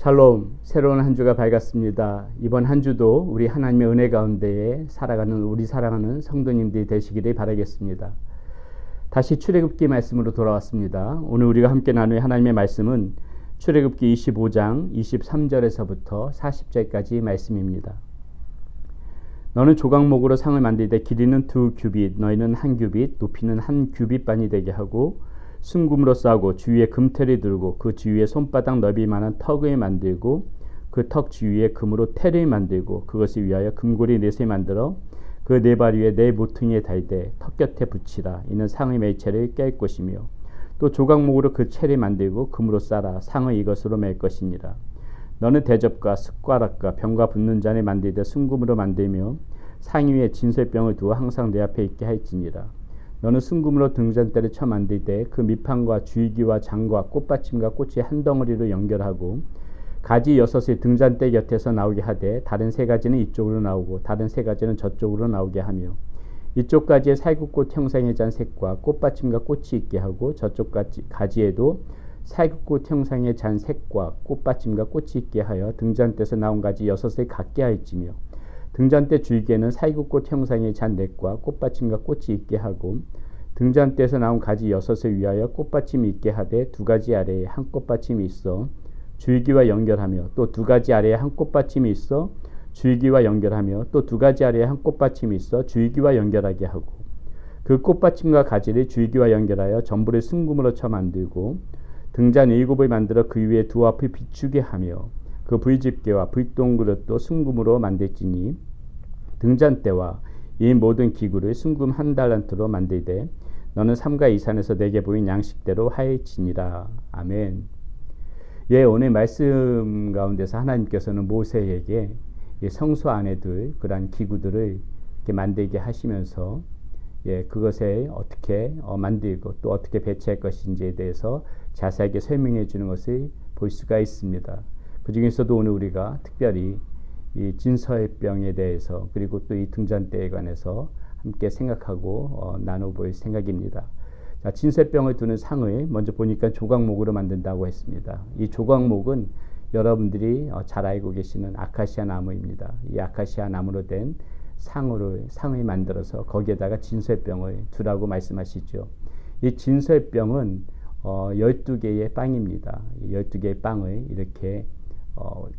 샬롬, 새로운 한 주가 밝았습니다. 이번 한 주도 우리 하나님의 은혜 가운데에 살아가는 우리 사랑하는 성도님들이 되시기를 바라겠습니다. 다시 출애굽기 말씀으로 돌아왔습니다. 오늘 우리가 함께 나눌 하나님의 말씀은 출애굽기 25장 23절에서부터 40절까지 말씀입니다. 너는 조각목으로 상을 만들되 길이는 2규빗, 너희는 1규빗, 높이는 1규빗반이 되게 하고 순금으로 싸고 주위에 금테를 두르고 그 주위에 손바닥 너비만한 턱을 만들고 그 턱 주위에 금으로 테를 만들고 그것을 위하여 금고리 넷을 만들어 그 네 발 위에 네 모퉁이에 달되 턱 곁에 붙이라. 이는 상의 매체를 깰 것이며 또 조각목으로 그 채를 만들고 금으로 싸라. 상을 이것으로 맬 것이니라. 너는 대접과 숟가락과 병과 붓는 잔을 만들되 순금으로 만들며 상 위에 진설병을 두어 항상 내 앞에 있게 할지니라. 너는 순금으로 등잔대를 쳐 만들 때 그 밑판과 줄기와 장과 꽃받침과 꽃이 한 덩어리로 연결하고 가지 6을 등잔대 곁에서 나오게 하되 다른 3가지는 이쪽으로 나오고 다른 3가지는 저쪽으로 나오게 하며 이쪽 가지에 살구꽃 형상의 잔 색과 꽃받침과 꽃이 있게 하고 저쪽 가지에도 살구꽃 형상의 잔 색과 꽃받침과 꽃이 있게 하여 등잔대에서 나온 가지 6을 갖게 할지며 등잔대 줄기에는 살구꽃 형상의 잔 넷과 꽃받침과 꽃이 있게 하고 등잔대에서 나온 가지 6을 위하여 꽃받침이 있게 하되 2가지 아래에 한 꽃받침이 있어 줄기와 연결하며 또 2가지 아래에 한 꽃받침이 있어 줄기와 연결하며 또 2가지 아래에 한 꽃받침이 있어 줄기와 연결하게 하고 그 꽃받침과 가지를 줄기와 연결하여 전부를 순금으로 쳐 만들고 등잔 7을 만들어 그 위에 두 앞을 비추게 하며 그 불집게와 불동그릇도 순금으로 만들지니 등잔대와 이 모든 기구를 순금 1달란트로 만들되 너는 삼가 이산에서 내게 보인 양식대로 하일지니라. 아멘. 오늘 말씀 가운데서 하나님께서는 모세에게 성소 안에 둘 그러한 기구들을 이렇게 만들게 하시면서 그것에 어떻게 만들고 또 어떻게 배치할 것인지에 대해서 자세하게 설명해 주는 것을 볼 수가 있습니다. 그 중에서도 오늘 우리가 특별히 이 진설병에 대해서 그리고 또 이 등잔대에 관해서 함께 생각하고 나눠볼 생각입니다. 자, 진설병을 두는 상을 먼저 보니까 조각목으로 만든다고 했습니다. 이 조각목은 여러분들이 잘 알고 계시는 아카시아 나무입니다. 이 아카시아 나무로 된 상을 만들어서 거기에다가 진설병을 두라고 말씀하시죠. 이 진설병은 12개의 빵입니다. 12개의 빵을 이렇게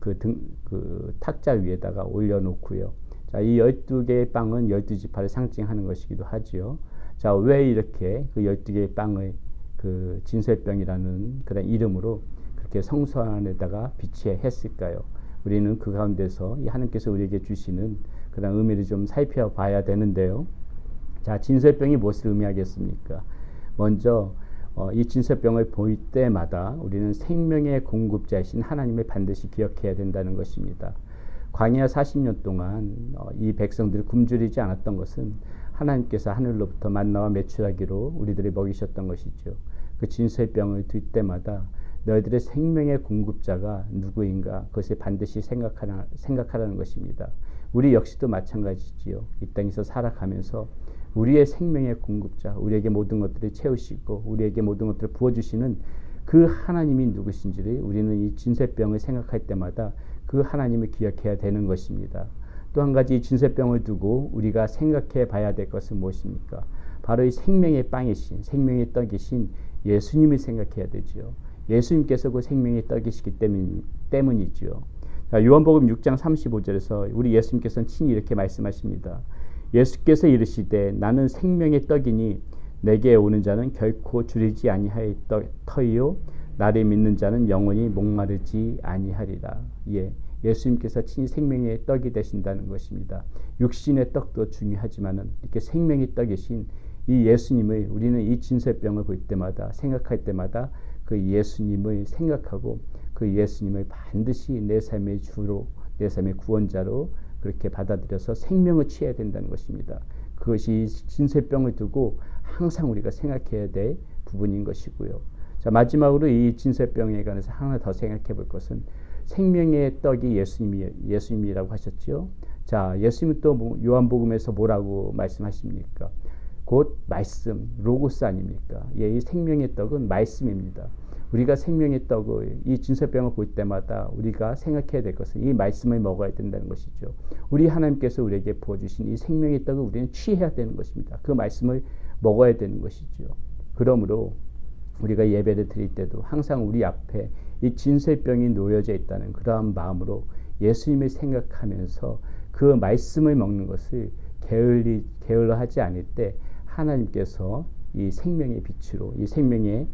그 탁자 위에다가 올려놓고요. 자, 이 12개의 빵은 12지파를 상징하는 것이기도 하지요. 자, 왜 이렇게 그 12개의 빵을 그 진설병이라는 그런 이름으로 그렇게 성소 안에다가 비치했을까요? 우리는 그 가운데서 이 하나님께서 우리에게 주시는 그런 의미를 좀 살펴봐야 되는데요. 자, 진설병이 무엇을 의미하겠습니까? 먼저 이 진설병을 볼 때마다 우리는 생명의 공급자이신 하나님을 반드시 기억해야 된다는 것입니다. 광야 40년 동안 이 백성들을 굶주리지 않았던 것은 하나님께서 하늘로부터 만나와 메추라기로 우리들을 먹이셨던 것이죠. 그 진설병을 들 때마다 너희들의 생명의 공급자가 누구인가 그것을 반드시 생각하라는 것입니다. 우리 역시도 마찬가지지요. 이 땅에서 살아가면서 우리의 생명의 공급자, 우리에게 모든 것들을 채우시고 우리에게 모든 것들을 부어주시는 그 하나님이 누구신지를 우리는 이 진설병을 생각할 때마다 그 하나님을 기억해야 되는 것입니다. 또 한 가지 진설병을 두고 우리가 생각해 봐야 될 것은 무엇입니까? 바로 이 생명의 빵이신, 생명의 떡이신 예수님을 생각해야 되지요. 예수님께서 그 생명의 떡이시기 때문이지요. 요한복음 6장 35절에서 우리 예수님께서는 친히 이렇게 말씀하십니다. 예수께서 이르시되 나는 생명의 떡이니 내게 오는 자는 결코 줄이지 아니할 터이요 나를 믿는 자는 영원히 목마르지 아니하리라. 예수님께서 친히 생명의 떡이 되신다는 것입니다. 육신의 떡도 중요하지만은 이렇게 생명의 떡이신 이 예수님을 우리는 이 진설병을 볼 때마다 생각할 때마다 그 예수님을 생각하고 그 예수님을 반드시 내 삶의 주로 내 삶의 구원자로 그렇게 받아들여서 생명을 취해야 된다는 것입니다. 그것이 진설병을 두고 항상 우리가 생각해야 될 부분인 것이고요. 자, 마지막으로 이 진설병에 관해서 하나 더 생각해 볼 것은 생명의 떡이 예수님이라고 하셨죠. 자, 예수님은 또 요한복음에서 뭐라고 말씀하십니까? 곧 말씀, 로고스 아닙니까? 이 생명의 떡은 말씀입니다. 우리가 생명의 떡을 이 진설병을 볼 때마다 우리가 생각해야 될 것은 이 말씀을 먹어야 된다는 것이죠. 우리 하나님께서 우리에게 부어주신 이 생명의 떡을 우리는 취해야 되는 것입니다. 그 말씀을 먹어야 되는 것이죠. 그러므로 우리가 예배를 드릴 때도 항상 우리 앞에 이 진설병이 놓여져 있다는 그러한 마음으로 예수님을 생각하면서 그 말씀을 먹는 것을 게을러 하지 않을 때 하나님께서 이 생명의 빛으로 이 생명의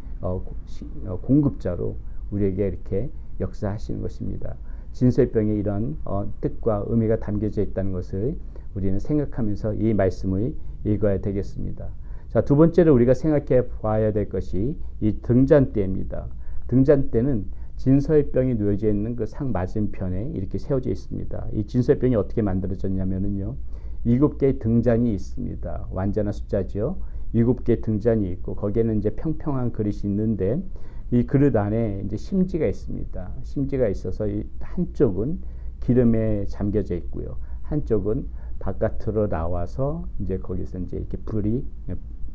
공급자로 우리에게 이렇게 역사하시는 것입니다. 진설병에 이런 뜻과 의미가 담겨져 있다는 것을 우리는 생각하면서 이 말씀을 읽어야 되겠습니다. 자, 두 번째로 우리가 생각해 봐야 될 것이 이 등잔대입니다. 등잔대는 진설병이 놓여져 있는 그 상 맞은편에 이렇게 세워져 있습니다. 이 진설병이 어떻게 만들어졌냐면요, 7개의 등잔이 있습니다. 완전한 숫자죠. 7개의 등잔이 있고 거기에는 이제 평평한 그릇이 있는데 이 그릇 안에 이제 심지가 있습니다. 심지가 있어서 이 한쪽은 기름에 잠겨져 있고요, 한쪽은 바깥으로 나와서 이제 거기서 이제 이렇게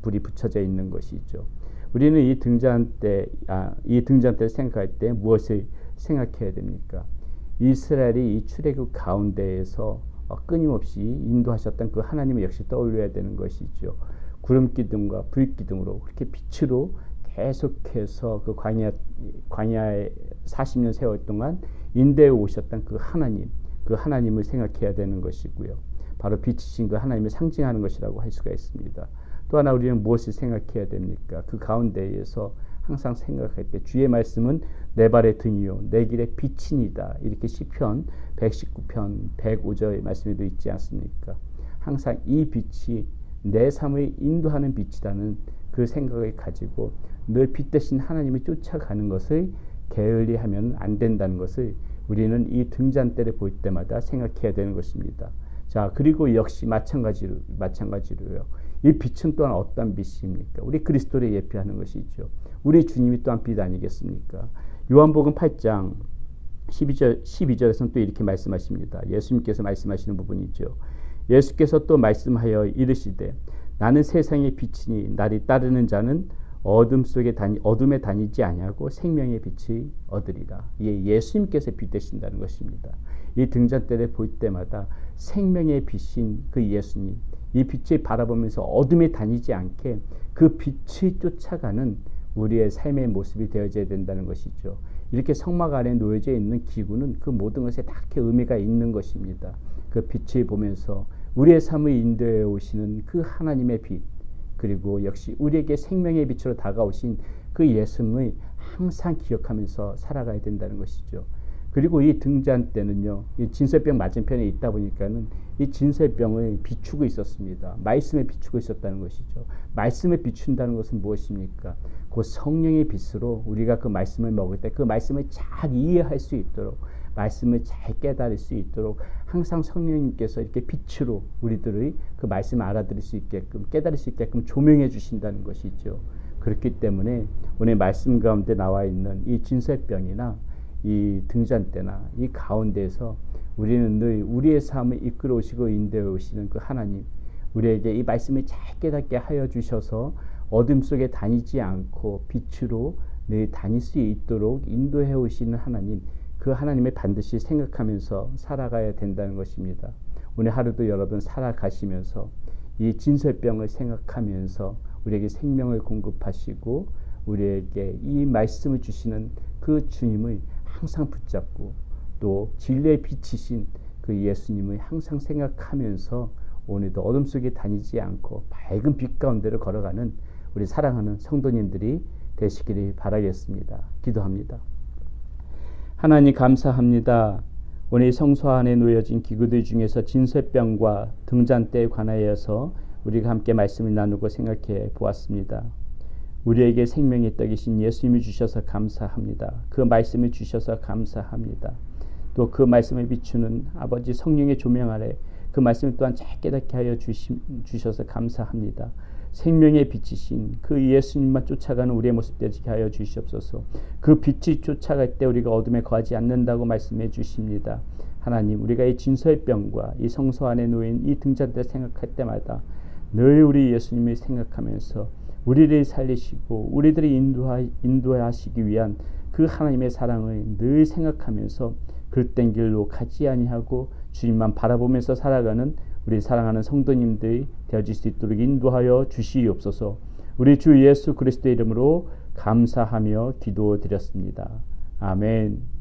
불이 붙여져 있는 것이죠. 우리는 이 등잔대를 생각할 때 무엇을 생각해야 됩니까? 이스라엘이 이 출애굽 가운데에서 끊임없이 인도하셨던 그 하나님을 역시 떠올려야 되는 것이죠. 구름 기둥과 불 기둥으로 그렇게 빛으로 계속해서 그 광야에 40년 세월 동안 인도해 오셨던 그 하나님을 생각해야 되는 것이고요. 바로 빛이신 그 하나님을 상징하는 것이라고 할 수가 있습니다. 또 하나 우리는 무엇을 생각해야 됩니까? 그 가운데에서 항상 생각할 때 주의 말씀은 내 발의 등이요 내 길의 빛이니이다. 이렇게 시편 119편 105절 말씀에도 있지 않습니까? 항상 이 빛이 내 삶을 인도하는 빛이라는 그 생각을 가지고 늘 빛 대신 하나님을 쫓아가는 것을 게을리하면 안 된다는 것을 우리는 이 등잔대를 볼 때마다 생각해야 되는 것입니다. 자, 그리고 역시 마찬가지로요. 이 빛은 또한 어떤 빛입니까? 우리 그리스도를 예표하는 것이죠. 우리 주님이 또한 빛 아니겠습니까? 요한복음 8장 12절에서는 또 이렇게 말씀하십니다. 예수님께서 말씀하시는 부분이죠. 예수께서 또 말씀하여 이르시되 나는 세상의 빛이니 나를 따르는 자는 어둠에 다니지 아니하고 생명의 빛이 얻으리라. 예수님께서 빛 되신다는 것입니다. 이 등잔대를 볼 때마다 생명의 빛인 그 예수님, 이 빛을 바라보면서 어둠에 다니지 않게 그 빛을 쫓아가는 우리의 삶의 모습이 되어져야 된다는 것이죠. 이렇게 성막 안에 놓여져 있는 기구는 그 모든 것에 다 의미가 있는 것입니다. 그 빛을 보면서 우리의 삶을 인도해 오시는 그 하나님의 빛, 그리고 역시 우리에게 생명의 빛으로 다가오신 그 예수님을 항상 기억하면서 살아가야 된다는 것이죠. 그리고 이 등잔대는요, 이 진설병 맞은편에 있다 보니까는 이 진설병을 비추고 있었습니다. 말씀에 비추고 있었다는 것이죠. 말씀에 비춘다는 것은 무엇입니까? 그 성령의 빛으로 우리가 그 말씀을 먹을 때 그 말씀을 잘 이해할 수 있도록, 말씀을 잘 깨달을 수 있도록 항상 성령님께서 이렇게 빛으로 우리들의 그 말씀을 알아들을 수 있게끔, 깨달을 수 있게끔 조명해 주신다는 것이죠. 그렇기 때문에 오늘 말씀 가운데 나와 있는 이 진설병이나 이 등잔대나 이 가운데에서 우리는 늘 우리의 삶을 이끌어 오시고 인도해 오시는 그 하나님, 우리에게 이 말씀을 잘 깨닫게 하여 주셔서 어둠 속에 다니지 않고 빛으로 늘 다닐 수 있도록 인도해 오시는 하나님, 그 하나님을 반드시 생각하면서 살아가야 된다는 것입니다. 오늘 하루도 여러분 살아가시면서 이 진설병을 생각하면서 우리에게 생명을 공급하시고 우리에게 이 말씀을 주시는 그 주님을 항상 붙잡고 또 진리의 빛이신 그 예수님을 항상 생각하면서 오늘도 어둠 속에 다니지 않고 밝은 빛 가운데를 걸어가는 우리 사랑하는 성도님들이 되시기를 바라겠습니다. 기도합니다. 하나님 감사합니다. 오늘 성소 안에 놓여진 기구들 중에서 진설병과 등잔대에 관하여서 우리가 함께 말씀을 나누고 생각해 보았습니다. 우리에게 생명의 떡이신 예수님이 주셔서 감사합니다. 그 말씀을 주셔서 감사합니다. 또 그 말씀을 비추는 아버지 성령의 조명 아래 그 말씀을 또한 잘 깨닫게 하여 주셔서 감사합니다. 생명의 빛이신 그 예수님만 쫓아가는 우리의 모습 되게 하여 주시옵소서. 그 빛이 쫓아갈 때 우리가 어둠에 거하지 않는다고 말씀해 주십니다. 하나님, 우리가 이 진설병과 이 성소 안에 놓인 이 등잔대 생각할 때마다 늘 우리 예수님을 생각하면서 우리를 살리시고 우리들을 인도하시기 위한 그 하나님의 사랑을 늘 생각하면서 그릇된 길로 가지 아니하고 주님만 바라보면서 살아가는 우리 사랑하는 성도님들이 되어질 수 있도록 인도하여 주시옵소서. 우리 주 예수 그리스도의 이름으로 감사하며 기도드렸습니다. 아멘.